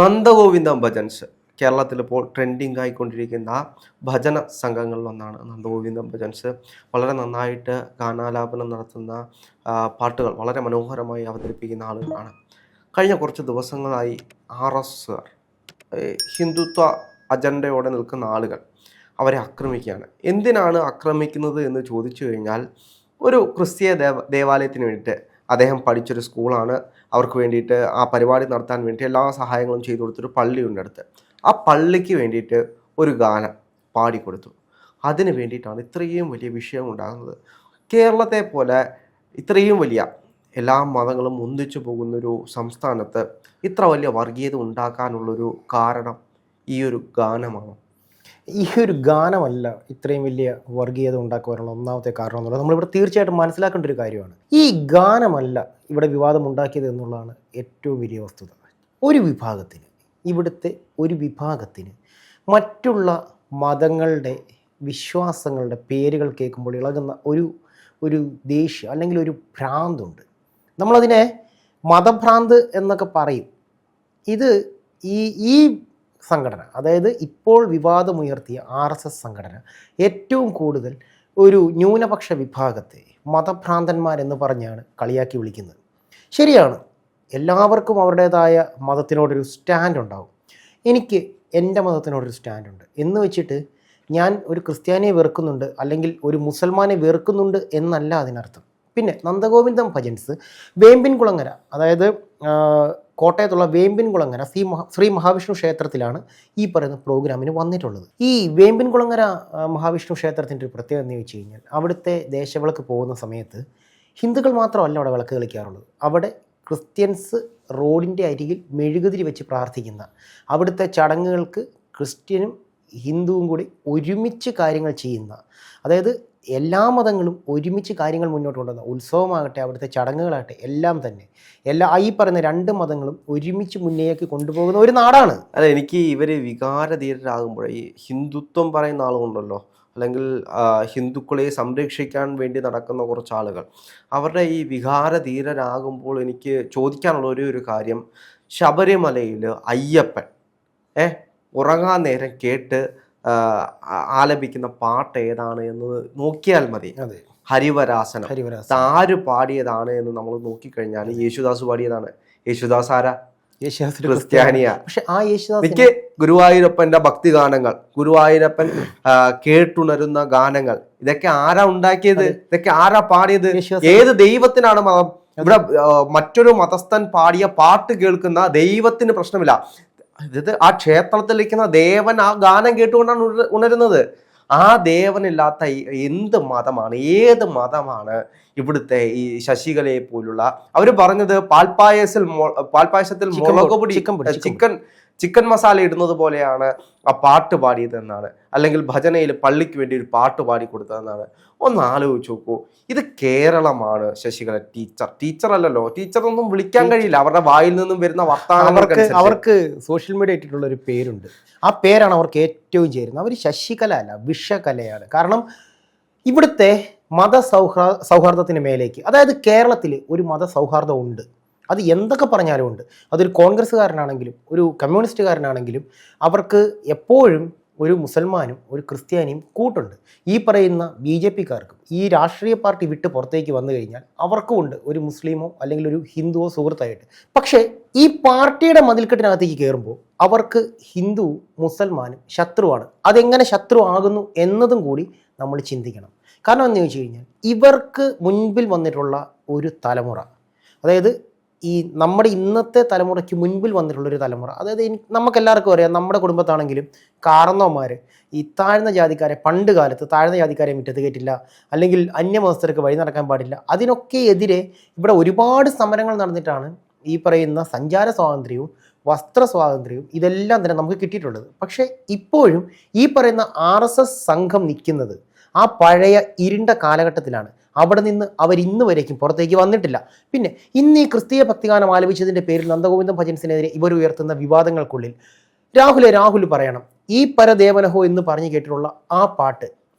Nandagovindam bhajans കേരളത്തിലിപ്പോൾ trending ആയിക്കൊണ്ടിരിക്കുന്ന ഭജന സംഘങ്ങളിലൊന്നാണ് നന്ദഗോവിന്ദം ഭജൻസ്. വളരെ നന്നായിട്ട് ഗാനാലാപനം നടത്തുന്ന പാട്ടുകൾ വളരെ മനോഹരമായി അവതരിപ്പിക്കുന്ന ആളുകളാണ്. കഴിഞ്ഞ കുറച്ച് ദിവസങ്ങളായി RSS ഹിന്ദുത്വ അജണ്ടയോടെ നിൽക്കുന്ന ആളുകൾ അവരെ ആക്രമിക്കുകയാണ്. എന്തിനാണ് ആക്രമിക്കുന്നത് എന്ന് ചോദിച്ചു കഴിഞ്ഞാൽ, ഒരു ക്രിസ്തീയ ദേവാലയത്തിന് വേണ്ടിയിട്ട് അദ്ദേഹം പഠിച്ചൊരു സ്കൂളാണ്, അവർക്ക് വേണ്ടിയിട്ട് ആ പരിപാടി നടത്താൻ വേണ്ടി എല്ലാ സഹായങ്ങളും ചെയ്തു കൊടുത്തൊരു പള്ളിയുണ്ട് അടുത്ത്. ആ പള്ളിക്ക് വേണ്ടിയിട്ട് ഒരു ഗാനം പാടിക്കൊടുത്തു. അതിന് വേണ്ടിയിട്ടാണ് ഇത്രയും വലിയ വിഷയം ഉണ്ടാകുന്നത്. കേരളത്തെ പോലെ ഇത്രയും വലിയ എല്ലാ മതങ്ങളും ഒന്നിച്ചു പോകുന്നൊരു സംസ്ഥാനത്ത് ഇത്ര വലിയ വർഗീയത ഉണ്ടാക്കാനുള്ളൊരു കാരണം ഈ ഒരു ഗാനമാണ്. ഈ ഒരു ഗാനമല്ല ഇത്രയും വലിയ വർഗീയത ഉണ്ടാക്കുവാനുള്ള ഒന്നാമത്തെ കാരണം എന്നുള്ളത് നമ്മളിവിടെ തീർച്ചയായിട്ടും മനസ്സിലാക്കേണ്ട ഒരു കാര്യമാണ്. ഈ ഗാനമല്ല ഇവിടെ വിവാദം ഉണ്ടാക്കിയത് എന്നുള്ളതാണ് ഏറ്റവും വലിയ വസ്തുത. ഇവിടുത്തെ ഒരു വിഭാഗത്തിന് മറ്റുള്ള മതങ്ങളുടെ വിശ്വാസങ്ങളുടെ പേരുകൾ കേൾക്കുമ്പോൾ ഇളകുന്ന ഒരു ദേഷ്യം അല്ലെങ്കിൽ ഒരു ഭ്രാന്തുണ്ട്. നമ്മളതിനെ മതഭ്രാന്ത് എന്നൊക്കെ പറയും. ഇത് ഈ സംഘടന, അതായത് ഇപ്പോൾ വിവാദമുയർത്തിയ RSS സംഘടന ഏറ്റവും കൂടുതൽ ഒരു ന്യൂനപക്ഷ വിഭാഗത്തെ മതഭ്രാന്തന്മാരെന്ന് പറഞ്ഞാണ് കളിയാക്കി വിളിക്കുന്നത്. ശരിയാണ്, എല്ലാവർക്കും അവരുടേതായ മതത്തിനോടൊരു സ്റ്റാൻഡ് ഉണ്ടാവും. എനിക്ക് എൻ്റെ മതത്തിനോടൊരു സ്റ്റാൻഡുണ്ട് എന്ന് വെച്ചിട്ട് ഞാൻ ഒരു ക്രിസ്ത്യാനിയെ വെറുക്കുന്നുണ്ട് അല്ലെങ്കിൽ ഒരു മുസൽമാനെ വെറുക്കുന്നുണ്ട് എന്നല്ല അതിനർത്ഥം. പിന്നെ നന്ദഗോവിന്ദം ഭജൻസ് വേമ്പിൻകുളങ്ങര, അതായത് കോട്ടയത്തുള്ള വേമ്പിൻകുളങ്ങര ശ്രീ മഹാവിഷ്ണു ക്ഷേത്രത്തിലാണ് ഈ പറയുന്ന പ്രോഗ്രാമിന് വന്നിട്ടുള്ളത്. ഈ വേമ്പിൻകുളങ്ങര മഹാവിഷ്ണു ക്ഷേത്രത്തിൻ്റെ ഒരു പ്രത്യേകത എന്ന് വെച്ച് കഴിഞ്ഞാൽ, അവിടുത്തെ ദേശവിളക്ക് പോകുന്ന സമയത്ത് ഹിന്ദുക്കൾ മാത്രമല്ല അവിടെ വിളക്ക് കളിക്കാറുള്ളത്. അവിടെ ക്രിസ്ത്യൻസ് റോഡിൻ്റെ അരികിൽ മെഴുകുതിരി വെച്ച് പ്രാർത്ഥിക്കുന്ന, അവിടുത്തെ ചടങ്ങുകൾക്ക് ക്രിസ്ത്യനും ഹിന്ദുവും കൂടി ഒരുമിച്ച് കാര്യങ്ങൾ ചെയ്യുന്ന, അതായത് എല്ലാ മതങ്ങളും ഒരുമിച്ച് കാര്യങ്ങൾ മുന്നോട്ട് കൊണ്ടുവന്ന, ഉത്സവമാകട്ടെ അവിടുത്തെ ചടങ്ങുകളാകട്ടെ എല്ലാം തന്നെ ഈ പറയുന്ന രണ്ട് മതങ്ങളും ഒരുമിച്ച് മുന്നേക്ക് കൊണ്ടുപോകുന്ന ഒരു നാടാണ്. അല്ല, എനിക്ക് ഇവർ വികാരധീരരാകുമ്പോഴേ ഈ ഹിന്ദുത്വം പറയുന്ന ആളുകളുണ്ടല്ലോ, അല്ലെങ്കിൽ ഹിന്ദുക്കളെ സംരക്ഷിക്കാൻ വേണ്ടി നടക്കുന്ന കുറച്ച് ആളുകൾ, അവരുടെ ഈ വികാരധീരരാകുമ്പോൾ എനിക്ക് ചോദിക്കാനുള്ള ഒരു കാര്യം, ശബരിമലയിൽ അയ്യപ്പൻ ഉറങ്ങാൻ നേരം കേട്ട് ആലപിക്കുന്ന പാട്ട് ഏതാണ് എന്ന് നോക്കിയാൽ മതി. ഹരിവരാസനം. ആര് പാടിയതാണ് എന്ന് നമ്മൾ നോക്കിക്കഴിഞ്ഞാൽ യേശുദാസ് പാടിയതാണ്. യേശുദാസ് ആരാ? ക്രിസ്ത്യാനിയാ. പക്ഷെ ആ യേശുദാസ് എനിക്ക് ഗുരുവായൂരപ്പന്റെ ഭക്തി ഗാനങ്ങൾ, ഗുരുവായൂരപ്പൻ കേട്ടുണരുന്ന ഗാനങ്ങൾ, ഇതൊക്കെ ആരാ ഉണ്ടാക്കിയത്? ഇതൊക്കെ ആരാ പാടിയത്? ഏത് ദൈവത്തിനാണ് മതം? ഇവിടെ മറ്റൊരു മതസ്ഥൻ പാടിയ പാട്ട് കേൾക്കുന്ന ദൈവത്തിന് പ്രശ്നമില്ല. ഇത് ആ ക്ഷേത്രത്തിലിരിക്കുന്ന ദേവൻ ആ ഗാനം കേട്ടുകൊണ്ടാണ് ഉണരുന്നത്. ആ ദേവനില്ലാത്ത എന്ത് മതമാണ്, ഏത് മതമാണ് ഇവിടുത്തെ ഈ ശശികലയെ പോലുള്ള? അവർ പറഞ്ഞത് പാൽപ്പായസത്തിൽ മുളക് പൊടി, ചിക്കൻ മസാല ഇടുന്നത് പോലെയാണ് ആ പാട്ട് പാടിയത് എന്നാണ്, അല്ലെങ്കിൽ ഭജനയിൽ പള്ളിക്ക് വേണ്ടി ഒരു പാട്ട് പാടി കൊടുത്തതെന്നാണ്. ഒന്ന് ആലോചിച്ച് നോക്കൂ. ഇത് കേരളമാണ്. ശശികല ടീച്ചർ അല്ലല്ലോ. ടീച്ചർ ഒന്നും വിളിക്കാൻ കഴിയില്ല. അവരുടെ വായിൽ നിന്നും വരുന്ന വർത്തമാനം. അവർക്ക് സോഷ്യൽ മീഡിയ ഇട്ടിട്ടുള്ള ഒരു പേരുണ്ട്. ആ പേരാണ് അവർക്ക് ഏറ്റവും ചേരുന്നത്. അവർ ശശികല അല്ല, വിഷകലയാണ്. കാരണം ഇവിടുത്തെ സൗഹാർദ്ദത്തിന് മേലേക്ക്, അതായത് കേരളത്തിൽ ഒരു മതസൗഹാർദ്ദം ഉണ്ട്. അത് എന്തൊക്കെ പറഞ്ഞാലും ഉണ്ട്. അതൊരു കോൺഗ്രസ്സുകാരനാണെങ്കിലും ഒരു കമ്മ്യൂണിസ്റ്റുകാരനാണെങ്കിലും അവർക്ക് എപ്പോഴും ഒരു മുസൽമാനും ഒരു ക്രിസ്ത്യാനിയും കൂട്ടുണ്ട്. ഈ പറയുന്ന BJPക്കാർക്കും ഈ രാഷ്ട്രീയ പാർട്ടി വിട്ട് പുറത്തേക്ക് വന്നു കഴിഞ്ഞാൽ അവർക്കും ഉണ്ട് ഒരു മുസ്ലിമോ അല്ലെങ്കിൽ ഒരു ഹിന്ദുവോ സുഹൃത്തായിട്ട്. പക്ഷേ ഈ പാർട്ടിയുടെ മതിൽക്കെട്ടിനകത്തേക്ക് കയറുമ്പോൾ അവർക്ക് ഹിന്ദുവും മുസൽമാനും ശത്രുവാണ്. അതെങ്ങനെ ശത്രു ആകുന്നു എന്നതും കൂടി നമ്മൾ ചിന്തിക്കണം. കാരണം എന്ന് ചോദിച്ചു കഴിഞ്ഞാൽ, ഇവർക്ക് മുൻപിൽ വന്നിട്ടുള്ള ഒരു തലമുറ, അതായത് ഈ നമ്മുടെ ഇന്നത്തെ തലമുറയ്ക്ക് മുൻപിൽ വന്നിട്ടുള്ളൊരു തലമുറ, അതായത് നമുക്കെല്ലാവർക്കും അറിയാം, നമ്മുടെ കുടുംബത്താണെങ്കിലും കാരണവന്മാർ ഈ താഴ്ന്ന ജാതിക്കാരെ, പണ്ട് കാലത്ത് താഴ്ന്ന ജാതിക്കാരെ മുറ്റത്ത് കയറ്റില്ല, അല്ലെങ്കിൽ അന്യമതസ്ഥർക്ക് വഴി നടക്കാൻ പാടില്ല, അതിനൊക്കെ എതിരെ ഇവിടെ ഒരുപാട് സമരങ്ങൾ നടന്നിട്ടാണ് ഈ പറയുന്ന സഞ്ചാര സ്വാതന്ത്ര്യവും വസ്ത്ര സ്വാതന്ത്ര്യവും ഇതെല്ലാം തന്നെ നമുക്ക് കിട്ടിയിട്ടുള്ളത്. പക്ഷേ ഇപ്പോഴും ഈ പറയുന്ന RSS സംഘം നിൽക്കുന്നത് ആ പഴയ ഇരുണ്ട കാലഘട്ടത്തിലാണ്. അവിടെ നിന്ന് അവർ ഇന്ന് വരേക്കും പുറത്തേക്ക് വന്നിട്ടില്ല. പിന്നെ ഇന്ന് ഈ ക്രിസ്തീയ ഭക്തിഗാനം ആലപിച്ചതിൻ്റെ പേരിൽ നന്ദഗോവിന്ദം ഭജൻസിനെതിരെ ഇവർ ഉയർത്തുന്ന വിവാദങ്ങൾക്കുള്ളിൽ രാഹുൽ പറയണം, ഈ പരദേവനഹോ എന്ന് പറഞ്ഞു കേട്ടിട്ടുള്ള ആ പാട്ട്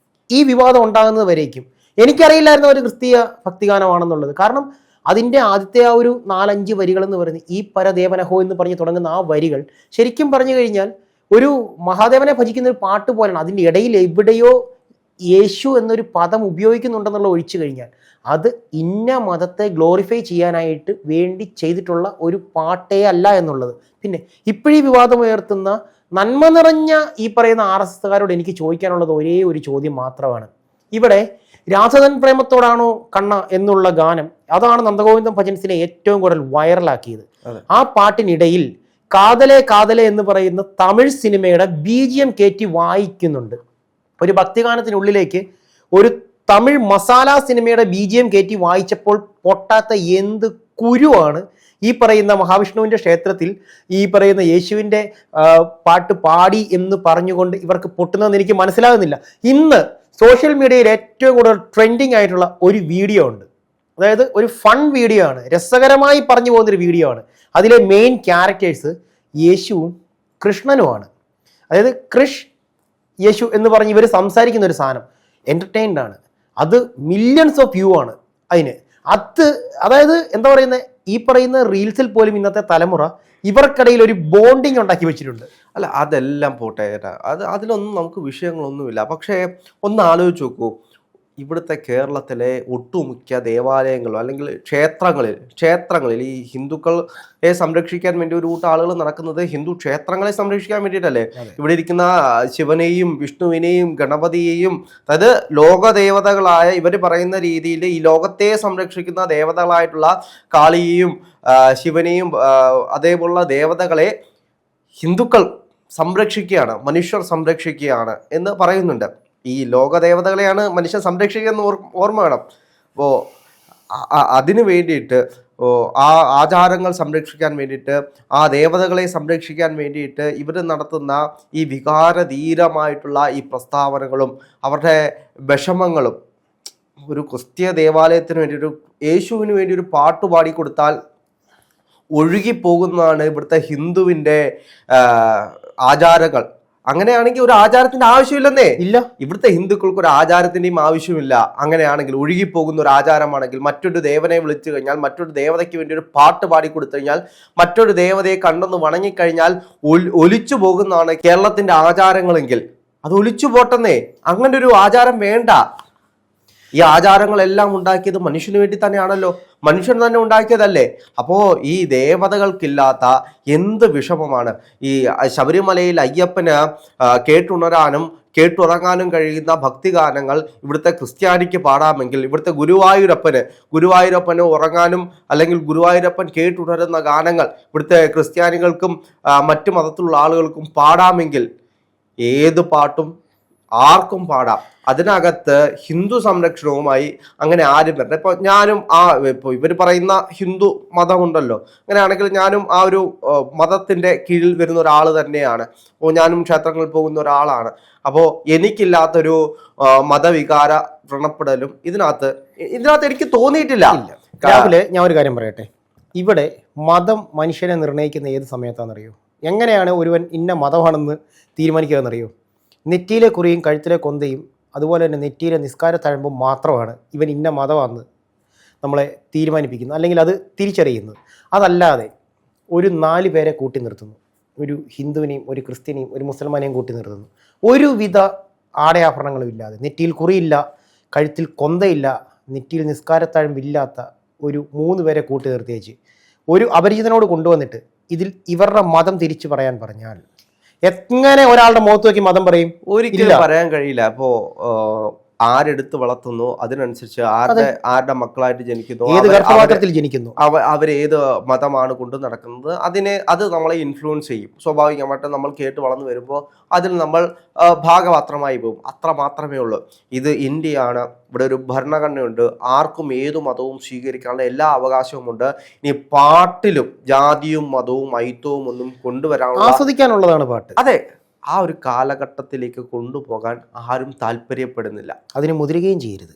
ഈ വിവാദം ഉണ്ടാകുന്നത് വരേക്കും എനിക്കറിയില്ലായിരുന്നു ഒരു ക്രിസ്തീയ ഭക്തിഗാനമാണെന്നുള്ളത്. കാരണം അതിൻ്റെ ആദ്യത്തെ ആ ഒരു 4-5 വരികൾ എന്ന് പറയുന്നത് ഈ പരദേവനഹോ എന്ന് പറഞ്ഞ് തുടങ്ങുന്ന ആ വരികൾ ശരിക്കും പറഞ്ഞു കഴിഞ്ഞാൽ ഒരു മഹാദേവനെ ഭജിക്കുന്ന ഒരു പാട്ട് പോലെയാണ്. അതിൻ്റെ ഇടയിൽ എവിടെയോ യേശു എന്നൊരു പദം ഉപയോഗിക്കുന്നുണ്ടെന്നുള്ള ഒഴിച്ചു കഴിഞ്ഞാൽ അത് ഇന്ന മതത്തെ ഗ്ലോറിഫൈ ചെയ്യാനായിട്ട് വേണ്ടി ചെയ്തിട്ടുള്ള ഒരു പാട്ടേ അല്ല എന്നുള്ളത്. പിന്നെ ഇപ്പോഴീ വിവാദമുയർത്തുന്ന നന്മ നിറഞ്ഞ ഈ പറയുന്ന RSSകാരോട് എനിക്ക് ചോദിക്കാനുള്ളത് ഒരേ ഒരു ചോദ്യം മാത്രമാണ്. ഇവിടെ രാധതൻ പ്രേമത്തോടാണോ കണ്ണ എന്നുള്ള ഗാനം, അതാണ് നന്ദഗോവിന്ദം ഭജൻസിനെ ഏറ്റവും കൂടുതൽ വൈറലാക്കിയത്. ആ പാട്ടിനിടയിൽ കാതലെ കാതലെ എന്ന് പറയുന്ന തമിഴ് സിനിമയുടെ BGM കയറ്റി വായിക്കുന്നുണ്ട്. ഒരു ഭക്തിഗാനത്തിനുള്ളിലേക്ക് ഒരു തമിഴ് മസാല സിനിമയുടെ BGM കയറ്റി വായിച്ചപ്പോൾ പൊട്ടാത്ത എന്ത് കുരുവാണ് ഈ പറയുന്ന മഹാവിഷ്ണുവിൻ്റെ ക്ഷേത്രത്തിൽ ഈ പറയുന്ന യേശുവിൻ്റെ പാട്ട് പാടി എന്ന് പറഞ്ഞുകൊണ്ട് ഇവർക്ക് പൊട്ടുന്നതെന്ന് എനിക്ക് മനസ്സിലാകുന്നില്ല. ഇന്ന് സോഷ്യൽ മീഡിയയിൽ ഏറ്റവും കൂടുതൽ ട്രെൻഡിങ് ആയിട്ടുള്ള ഒരു വീഡിയോ ഉണ്ട്. അതായത് ഒരു ഫൺ വീഡിയോ ആണ്, രസകരമായി പറഞ്ഞു പോകുന്നൊരു വീഡിയോ ആണ്. അതിലെ മെയിൻ ക്യാരക്ടേഴ്സ് യേശുവും കൃഷ്ണനുമാണ്. അതായത് യേശു എന്ന് പറഞ്ഞ് ഇവർ സംസാരിക്കുന്ന ഒരു സാധനം എൻ്റർടൈൻഡ് ആണ്. അത് മില്യൺസ് ഓഫ് വ്യൂ ആണ് അതിന്. അതായത് എന്താ പറയുന്നത്, ഈ പറയുന്ന റീൽസിൽ പോലും ഇന്നത്തെ തലമുറ ഇവർക്കിടയിൽ ഒരു ബോണ്ടിങ് ഉണ്ടാക്കി വെച്ചിട്ടുണ്ട്. അല്ല, അതെല്ലാം പോട്ടെ ചേട്ടാ, അതിലൊന്നും നമുക്ക് വിഷയങ്ങളൊന്നുമില്ല. പക്ഷേ ഒന്ന് ആലോചിച്ച് നോക്കൂ, ഇവിടുത്തെ കേരളത്തിലെ ഒട്ടുമിക്ക ദേവാലയങ്ങളും അല്ലെങ്കിൽ ക്ഷേത്രങ്ങളിൽ ഈ ഹിന്ദുക്കളെ സംരക്ഷിക്കാൻ വേണ്ടി ഒരു കൂട്ടം ആളുകൾ നടക്കുന്നത് ഹിന്ദു ക്ഷേത്രങ്ങളെ സംരക്ഷിക്കാൻ വേണ്ടിയിട്ടല്ലേ? ഇവിടെ ഇരിക്കുന്ന ശിവനെയും വിഷ്ണുവിനെയും ഗണപതിയെയും, അതായത് ലോകദേവതകളായ ഇവർ പറയുന്ന രീതിയിൽ ഈ ലോകത്തെ സംരക്ഷിക്കുന്ന ദേവതകളായിട്ടുള്ള കാളിയെയും ശിവനെയും അതേപോലുള്ള ദേവതകളെ ഹിന്ദുക്കൾ സംരക്ഷിക്കുകയാണ്, മനുഷ്യർ സംരക്ഷിക്കുകയാണ് എന്ന് പറയുന്നുണ്ട്. ഈ ലോകദേവതകളെയാണ് മനുഷ്യൻ സംരക്ഷിക്കുക എന്ന് ഓർമ്മ വേണം. അപ്പോൾ അതിനു വേണ്ടിയിട്ട് ആ ആചാരങ്ങൾ സംരക്ഷിക്കാൻ വേണ്ടിയിട്ട്, ആ ദേവതകളെ സംരക്ഷിക്കാൻ വേണ്ടിയിട്ട് ഇവർ നടത്തുന്ന ഈ വികാരധീരമായിട്ടുള്ള ഈ പ്രസ്താവനകളും അവരുടെ വിഷമങ്ങളും, ഒരു ക്രിസ്തീയ ദേവാലയത്തിന് വേണ്ടി യേശുവിന് വേണ്ടി ഒരു പാട്ട് പാടിക്കൊടുത്താൽ ഒഴുകിപ്പോകുന്നതാണ് ഇവിടുത്തെ ഹിന്ദുവിൻ്റെ ആചാരങ്ങൾ. അങ്ങനെയാണെങ്കിൽ ഒരു ആചാരത്തിന്റെ ആവശ്യമില്ലെന്നേ. ഇല്ല, ഇവിടുത്തെ ഹിന്ദുക്കൾക്ക് ഒരു ആചാരത്തിന്റെയും ആവശ്യമില്ല. അങ്ങനെയാണെങ്കിൽ ഒഴുകിപ്പോകുന്ന ഒരു ആചാരമാണെങ്കിൽ, മറ്റൊരു ദേവനെ വിളിച്ചു കഴിഞ്ഞാൽ, മറ്റൊരു ദേവതയ്ക്ക് വേണ്ടി ഒരു പാട്ട് പാടിക്കൊടുത്തു കഴിഞ്ഞാൽ, മറ്റൊരു ദേവതയെ കണ്ടെന്ന് വണങ്ങിക്കഴിഞ്ഞാൽ ഒലിച്ചു പോകുന്നതാണ് കേരളത്തിന്റെ ആചാരങ്ങളെങ്കിൽ അത് ഒലിച്ചു പോട്ടെന്നേ. അങ്ങനെ ഒരു ആചാരം വേണ്ട. ഈ ആചാരങ്ങളെല്ലാം ഉണ്ടാക്കിയത് മനുഷ്യന് വേണ്ടി തന്നെയാണല്ലോ, മനുഷ്യൻ തന്നെ ഉണ്ടാക്കിയതല്ലേ. അപ്പോൾ ഈ ദേവതകൾക്കില്ലാത്ത എന്ത് വിഷമമാണ് ഈ ശബരിമലയിൽ അയ്യപ്പന് കേട്ടുണരാനും കേട്ടുറങ്ങാനും കഴിയുന്ന ഭക്തിഗാനങ്ങൾ ഇവിടുത്തെ ക്രിസ്ത്യാനിക്ക് പാടാമെങ്കിൽ, ഇവിടുത്തെ ഗുരുവായൂരപ്പന് ഉറങ്ങാനും അല്ലെങ്കിൽ ഗുരുവായൂരപ്പൻ കേട്ടുണരുന്ന ഗാനങ്ങൾ ഇവിടുത്തെ ക്രിസ്ത്യാനികൾക്കും മറ്റു മതത്തിലുള്ള ആളുകൾക്കും പാടാമെങ്കിൽ ഏത് പാട്ടും ആർക്കും പാടാം. അതിനകത്ത് ഹിന്ദു സംരക്ഷണവുമായി അങ്ങനെ ആരും വരണം. ഇപ്പോൾ ഞാനും ഇപ്പോൾ ഇവർ പറയുന്ന ഹിന്ദു മതമുണ്ടല്ലോ, അങ്ങനെയാണെങ്കിൽ ഞാനും ആ ഒരു മതത്തിൻ്റെ കീഴിൽ വരുന്ന ഒരാൾ തന്നെയാണ്. അപ്പോൾ ഞാനും ക്ഷേത്രങ്ങളിൽ പോകുന്ന ഒരാളാണ്. അപ്പോൾ എനിക്കില്ലാത്തൊരു മതവികാര വ്രണപ്പെടലും ഇതിനകത്ത് എനിക്ക് തോന്നിയിട്ടില്ല. രാവിലെ ഞാൻ ഒരു കാര്യം പറയട്ടെ, ഇവിടെ മതം മനുഷ്യനെ നിർണ്ണയിക്കുന്ന ഏത് സമയത്താണെന്നറിയോ? എങ്ങനെയാണ് ഒരുവൻ ഇന്ന മതമാണെന്ന് തീരുമാനിക്കുക എന്നറിയോ? നെറ്റിയിലെ കുറിയും കഴുത്തിലെ കൊന്തയും അതുപോലെ തന്നെ നെറ്റിയിലെ നിസ്കാര തഴമ്പും മാത്രമാണ് ഇവൻ ഇന്ന മതമാണെന്ന് നമ്മളെ തീരുമാനിപ്പിക്കുന്നത്, അല്ലെങ്കിൽ അത് തിരിച്ചറിയുന്നത്. അതല്ലാതെ ഒരു 4 പേരെ കൂട്ടി നിർത്തുന്നു, ഒരു ഹിന്ദുവിനെയും ഒരു ക്രിസ്ത്യനെയും ഒരു മുസൽമാനെയും കൂട്ടി നിർത്തുന്നു, ഒരുവിധ ആടയാഭരണങ്ങളും ഇല്ലാതെ, നെറ്റിയിൽ കുറിയില്ല, കഴുത്തിൽ കൊന്തയില്ല, നെറ്റിയിൽ നിസ്കാരത്താഴമ്പില്ലാത്ത ഒരു 3 പേരെ കൂട്ടി നിർത്തിയേച്ച് ഒരു അപരിചിതനോട് കൊണ്ടുവന്നിട്ട് ഇതിൽ ഇവരുടെ മതം തിരിച്ചു പറയാൻ പറഞ്ഞാൽ എങ്ങനെ ഒരാളുടെ മുഖത്ത് നോക്കി മതം പറയും? ഒരിക്കലും പറയാൻ കഴിയില്ല. അപ്പോ ആരെടുത്ത് വളർത്തുന്നു അതിനനുസരിച്ച് ആരുടെ മക്കളായിട്ട് ജനിക്കുന്നു, ഏത് ഗർഭപാത്രത്തിൽ ജനിക്കുന്നു, അവർ ഏത് മതമാണ് കൊണ്ടു നടക്കുന്നത്, അത് നമ്മളെ ഇൻഫ്ലുവൻസ് ചെയ്യും. സ്വാഭാവികമായിട്ട് നമ്മൾ കേട്ട് വളർന്നു വരുമ്പോൾ അതിൽ നമ്മൾ ഭാഗപാത്രമായി പോകും. അത്ര മാത്രമേ ഉള്ളൂ. ഇത് ഇന്ത്യയാണ്, ഇവിടെ ഒരു ഭരണഘടനയുണ്ട്, ആർക്കും ഏതു മതവും സ്വീകരിക്കാനുള്ള എല്ലാ അവകാശവുമുണ്ട്. ഇനി പാട്ടിലും ജാതിയും മതവും ഐത്തവും ഒന്നും കൊണ്ടുവരാനുള്ള, ആസ്വദിക്കാനുള്ളതാണ് പാട്ട്. അതെ, ആ ഒരു കാലഘട്ടത്തിലേക്ക് കൊണ്ടുപോകാൻ ആരും താല്പര്യപ്പെടുന്നില്ല. അതിന് മുതിരുകയും ചെയ്യരുത്.